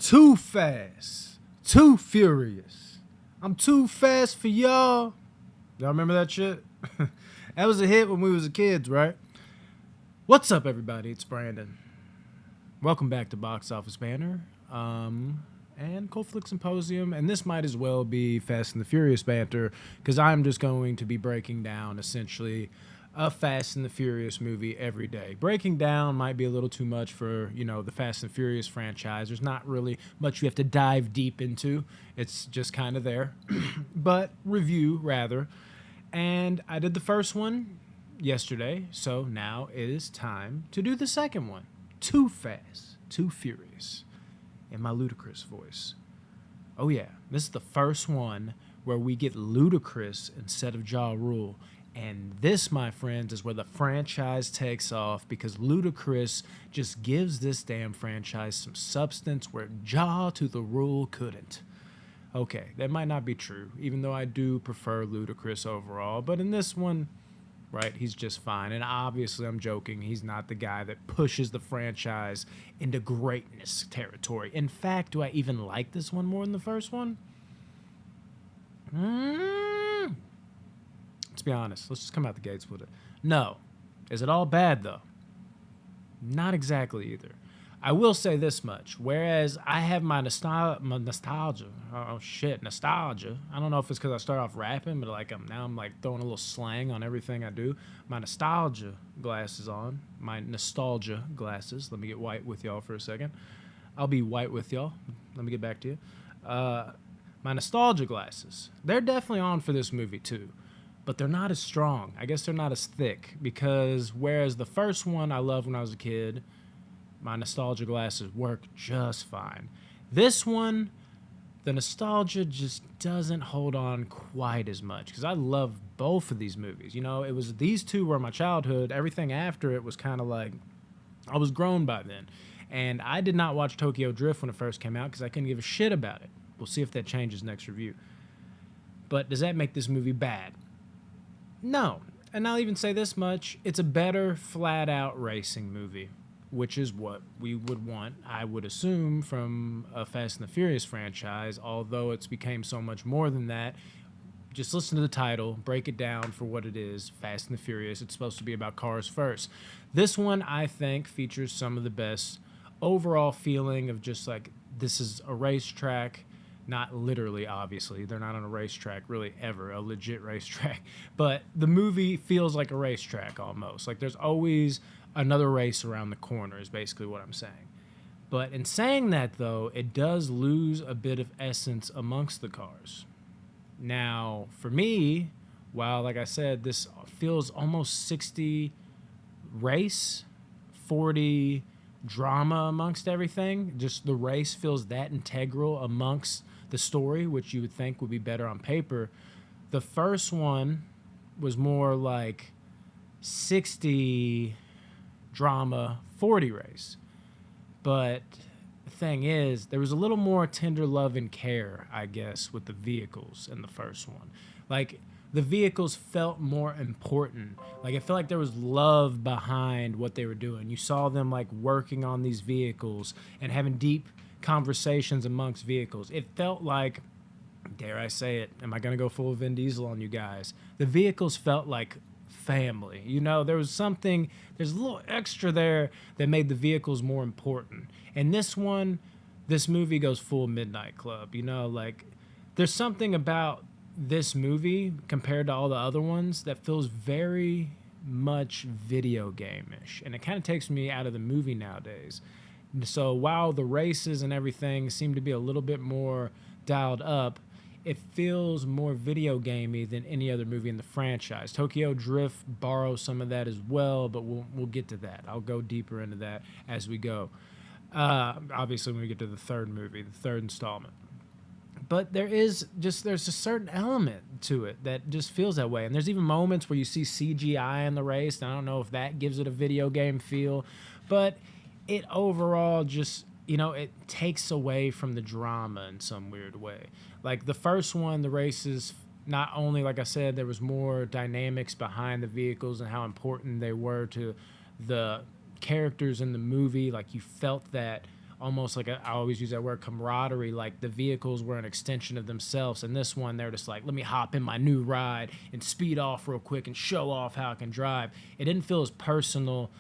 Too fast, too furious. I'm too fast for y'all. Y'all remember that shit? That was a hit when we was kids, right? What's up, everybody? It's Brandon. Welcome back to Box Office Banner and Cold Flick Symposium. And this might as well be Fast and the Furious banter because I'm just going to be breaking down essentially a Fast and the Furious movie every day. Breaking down might be a little too much for, the Fast and Furious franchise. There's not really much you have to dive deep into. It's just kind of there. But review, rather. And I did the first one yesterday, so now it is time to do the second one. Too Fast, Too Furious, in my Ludacris voice. Oh yeah, this is the first one where we get Ludacris instead of Ja Rule. And this, my friends, is where the franchise takes off because Ludacris just gives this damn franchise some substance where Ja to the Rule couldn't. Okay, that might not be true, even though I do prefer Ludacris overall. But in this one, right, he's just fine. And obviously, I'm joking. He's not the guy that pushes the franchise into greatness territory. In fact, do I even like this one more than the first one? Let's be honest. Let's just come out the gates with it. No. Is it all bad, though? Not exactly either. I will say this much. Whereas I have my nostalgia. Oh, shit. Nostalgia. I don't know if it's because I start off rapping, but now I'm throwing a little slang on everything I do. My nostalgia glasses on. My nostalgia glasses. Let me get white with y'all for a second. I'll be white with y'all. Let me get back to you. My nostalgia glasses. They're definitely on for this movie, too. But they're not as strong. I guess they're not as thick because whereas the first one I loved when I was a kid, my nostalgia glasses work just fine. This one, the nostalgia just doesn't hold on quite as much because I love both of these movies. It was these two were my childhood. Everything after it was kind of like I was grown by then. And I did not watch Tokyo Drift when it first came out because I couldn't give a shit about it. We'll see if that changes next review. But does that make this movie bad? No. And I'll even say this much. It's a better flat-out racing movie, which is what we would want, I would assume, from a Fast and the Furious franchise, although it's became so much more than that. Just listen to the title, break it down for what it is, Fast and the Furious. It's supposed to be about cars first. This one, I think, features some of the best overall feeling of just this is a racetrack. Not literally, obviously. They're not on a racetrack really ever, a legit racetrack. But the movie feels like a racetrack almost. There's always another race around the corner is basically what I'm saying. But in saying that, though, it does lose a bit of essence amongst the cars. Now, for me, while, like I said, this feels almost 60 race, 40 drama amongst everything, just the race feels that integral amongst the story, which you would think would be better on paper. The first one was more like 60 drama, 40 race. But the thing is, there was a little more tender love and care, I guess, with the vehicles in the first one. The vehicles felt more important. It felt like there was love behind what they were doing. You saw them working on these vehicles and having deep conversations amongst vehicles. It felt like, dare I say it, am I going to go full Vin Diesel on you guys? The vehicles felt like family. There was something, there's a little extra there that made the vehicles more important. And this movie goes full Midnight Club. There's something about this movie compared to all the other ones that feels very much video game-ish, and it kind of takes me out of the movie nowadays. So while the races and everything seem to be a little bit more dialed up, it feels more video gamey than any other movie in the franchise. Tokyo Drift borrows some of that as well, but we'll get to that. I'll go deeper into that as we go. Obviously, when we get to the third movie, the third installment. But there's a certain element to it that just feels that way. And there's even moments where you see CGI in the race, and I don't know if that gives it a video game feel. But it overall just, it takes away from the drama in some weird way. The first one, the races, not only, like I said, there was more dynamics behind the vehicles and how important they were to the characters in the movie. You felt that almost like I always use that word camaraderie, like the vehicles were an extension of themselves. And this one, they're just like, let me hop in my new ride and speed off real quick and show off how I can drive. It didn't feel as personal,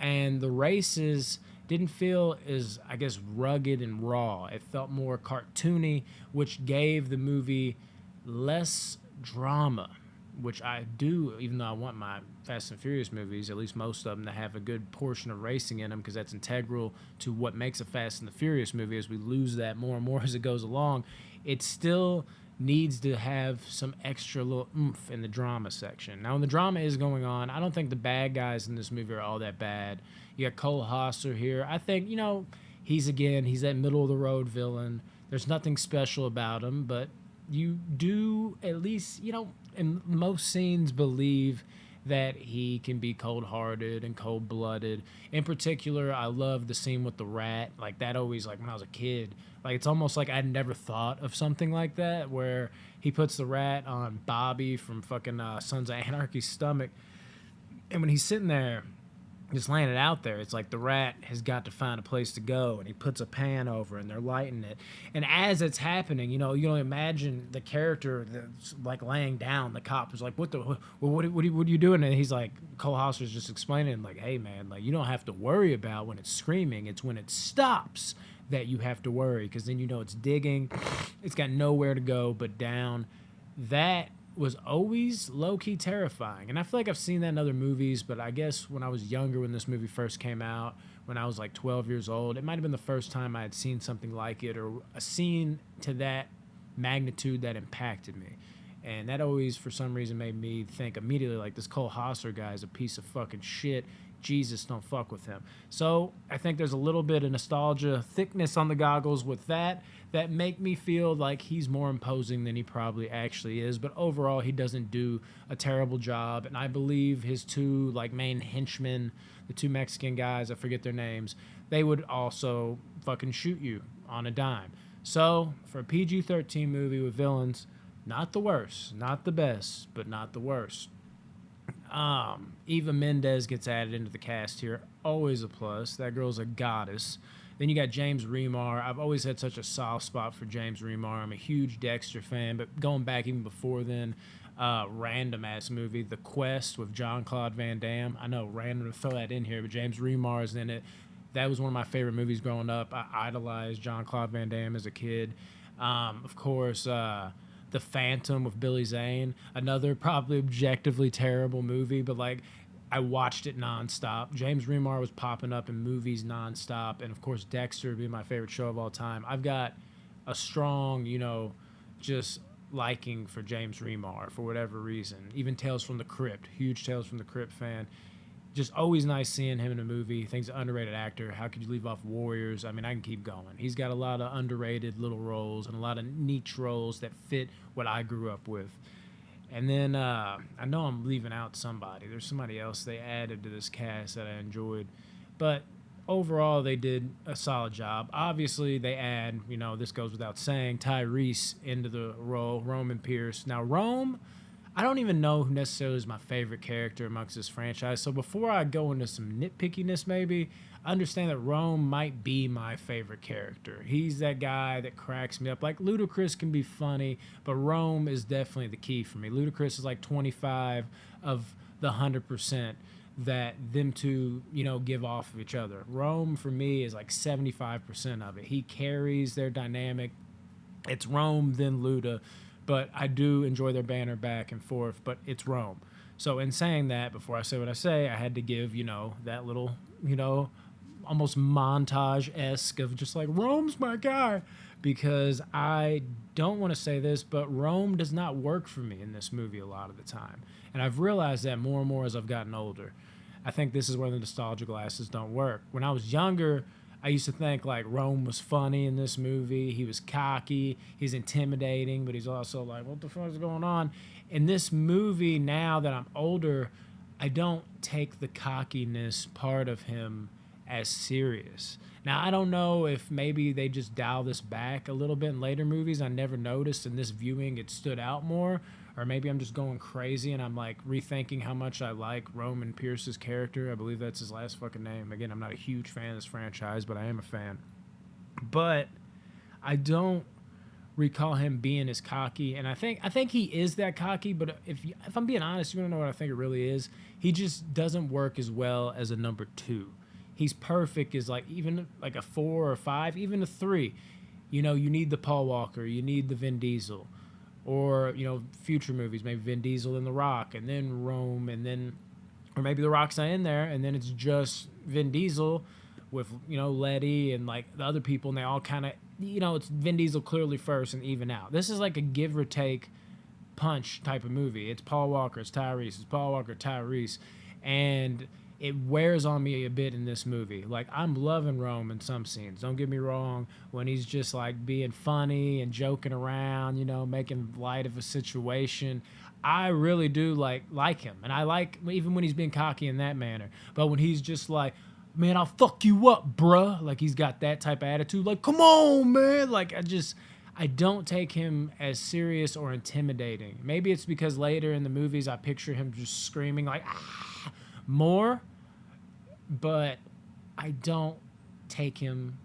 and the races didn't feel as, I guess, rugged and raw. It felt more cartoony, which gave the movie less drama, which I do, even though I want my Fast and Furious movies, at least most of them, to have a good portion of racing in them, because that's integral to what makes a Fast and the Furious movie. As we lose that more and more as it goes along, it still needs to have some extra little oomph in the drama section. Now, when the drama is going on, I don't think the bad guys in this movie are all that bad. You got Cole Hauser here. I think, he's that middle of the road villain. There's nothing special about him, but you do at least, in most scenes, believe that he can be cold-hearted and cold-blooded. In particular, I love the scene with the rat. Like, that always, like, when I was a kid, like, it's almost like I'd never thought of something like that, where he puts the rat on Bobby from fucking Sons of Anarchy's stomach. And when he's sitting there, just laying it out there, it's like the rat has got to find a place to go, and he puts a pan over and they're lighting it. And as it's happening, you imagine the character that's like laying down. The cop is like, what are you doing? And he's like, Cole Hauser's just explaining, like, hey man, like, you don't have to worry about when it's screaming. It's when it stops that you have to worry, because then it's digging. It's got nowhere to go but down. That was always low-key terrifying. And I feel like I've seen that in other movies, but I guess when I was younger, when this movie first came out, when I was like 12 years old, it might have been the first time I had seen something like it, or a scene to that magnitude that impacted me. And that always, for some reason, made me think immediately, like, this Cole Hauser guy is a piece of fucking shit. Jesus, don't fuck with him. So I think there's a little bit of nostalgia thickness on the goggles with that make me feel like he's more imposing than he probably actually is. But overall, he doesn't do a terrible job. And I believe his two, like, main henchmen, the two Mexican guys, I forget their names, they would also fucking shoot you on a dime. So for a PG-13 movie with villains, not the worst, not the best, but not the worst. Eva Mendes gets added into the cast here. Always a plus. That girl's a goddess. Then you got James Remar. I've always had such a soft spot for James Remar. I'm a huge Dexter fan, but going back even before then, random ass movie, The Quest with Jean-Claude Van Damme. I know, random to throw that in here, but James Remar is in it. That was one of my favorite movies growing up. I idolized Jean-Claude Van Damme as a kid. Of course, The Phantom with Billy Zane, another probably objectively terrible movie, but like, I watched it nonstop. James Remar was popping up in movies nonstop, and of course Dexter being my favorite show of all time. I've got a strong, just liking for James Remar for whatever reason. Even Tales from the Crypt, huge Tales from the Crypt fan. Just always nice seeing him in a movie. Thinks an underrated actor. How could you leave off Warriors? I mean, I can keep going. He's got a lot of underrated little roles and a lot of niche roles that fit what I grew up with. And then I know I'm leaving out somebody. There's somebody else they added to this cast that I enjoyed. But overall, they did a solid job. Obviously, they add, this goes without saying, Tyrese into the role, Roman Pierce. Now, Rome, I don't even know who necessarily is my favorite character amongst this franchise. So before I go into some nitpickiness, maybe, understand that Rome might be my favorite character. He's that guy that cracks me up. Like, Ludacris can be funny, but Rome is definitely the key for me. Ludacris is like 25 of the 100% that them two, give off of each other. Rome, for me, is like 75% of it. He carries their dynamic. It's Rome, then Luda. But I do enjoy their banter back and forth, but it's Rome. So in saying that, before I say what I say, I had to give, that little, almost montage-esque of just like, Rome's my guy. Because I don't want to say this, but Rome does not work for me in this movie a lot of the time. And I've realized that more and more as I've gotten older. I think this is where the nostalgia glasses don't work. When I was younger, I used to think like Rome was funny in this movie. He was cocky, he's intimidating, but he's also like, what the fuck is going on? In this movie, now that I'm older, I don't take the cockiness part of him as serious. Now, I don't know if maybe they just dial this back a little bit in later movies. I never noticed in this viewing it stood out more. Or maybe I'm just going crazy and I'm like rethinking how much I like Roman Pierce's character. I believe that's his last fucking name. Again, I'm not a huge fan of this franchise, but I am a fan. but I don't recall him being as cocky, and I think he is that cocky. But if I'm being honest, you want to know what I think it really is? He just doesn't work as well as a number two. He's perfect as like even like a 4 or 5, even a 3. You know, you need the Paul Walker, you need the Vin Diesel, or future movies, maybe Vin Diesel and The Rock, and then Rome, and then or maybe The Rock's not in there, and then it's just Vin Diesel with Letty and like the other people, and they all kind of it's Vin Diesel clearly first and even out. This is like a give or take punch type of movie. It's Paul Walker, it's Tyrese, it's Paul Walker, Tyrese, and it wears on me a bit in this movie. Like, I'm loving Rome in some scenes. Don't get me wrong. When he's just like being funny and joking around, making light of a situation, I really do like him, and I like even when he's being cocky in that manner. But when he's just like, man, I'll fuck you up, bruh. Like, he's got that type of attitude. Like, come on, man. Like, I don't take him as serious or intimidating. Maybe it's because later in the movies I picture him just screaming like, ah, more, but I don't take him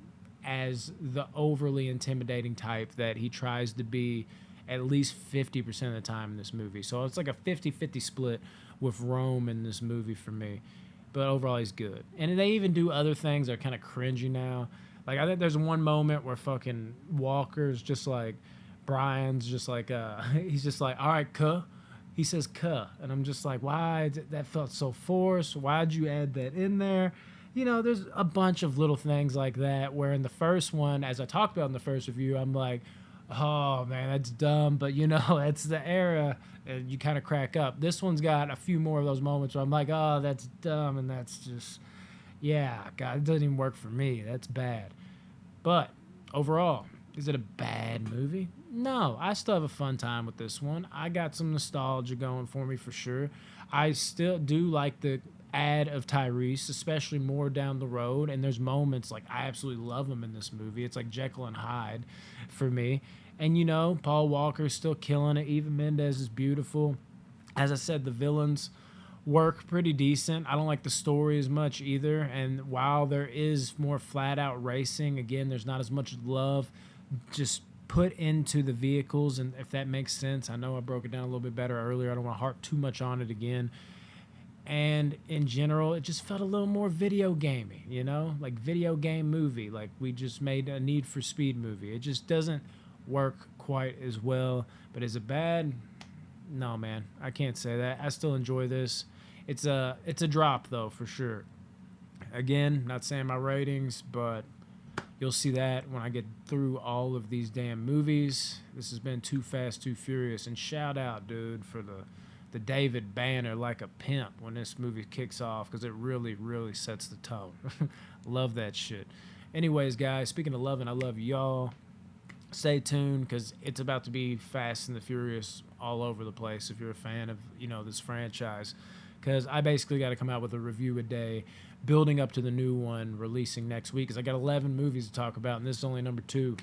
as the overly intimidating type that he tries to be at least 50% of the time in this movie. So it's like a 50-50 split with Rome in this movie for me. But overall, he's good. And they even do other things that are kind of cringy now. Like, I think there's one moment where fucking Walker's just like, Brian's just like, he's just like, all right, cuh. He says cuh. And I'm just like, why? That felt so forced. Why'd you add that in there? There's a bunch of little things like that where in the first one, as I talked about in the first review, I'm like, oh, man, that's dumb. But, that's the era. And you kind of crack up. This one's got a few more of those moments where I'm like, oh, that's dumb. And that's just, yeah, God, it doesn't even work for me. That's bad. But overall, is it a bad movie? No, I still have a fun time with this one. I got some nostalgia going for me for sure. I still do like the ad of Tyrese, especially more down the road. And there's moments like I absolutely love him in this movie. It's like Jekyll and Hyde for me. And Paul Walker's still killing it. Eva Mendes is beautiful. As I said, the villains work pretty decent. I don't like the story as much either. And while there is more flat out racing, again, there's not as much love just put into the vehicles, and if that makes sense. I know I broke it down a little bit better earlier. I don't want to harp too much on it again. And in general, it just felt a little more video gamey, like video game movie. Like we just made a Need for Speed movie. It just doesn't work quite as well. But is it bad? No, man, I can't say that. I still enjoy this. It's a drop though, for sure. Again, not saying my ratings, but you'll see that when I get through all of these damn movies. This has been Too Fast, Too Furious, and shout out, dude, for the David Banner like a pimp when this movie kicks off, because it really, really sets the tone. Love that shit. Anyways, guys, speaking of loving, I love y'all. Stay tuned, because it's about to be Fast and the Furious all over the place if you're a fan of this franchise, because I basically got to come out with a review a day building up to the new one releasing next week, because I got 11 movies to talk about, and this is only number 2.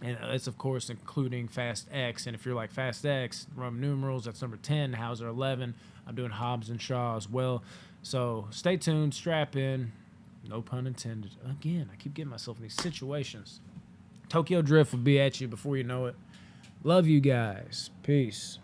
And that's, of course, including Fast X. And if you're like Fast X, Roman numerals, that's number 10. Hauser 11. I'm doing Hobbs and Shaw as well. So stay tuned, strap in. No pun intended. Again, I keep getting myself in these situations. Tokyo Drift will be at you before you know it. Love you guys. Peace.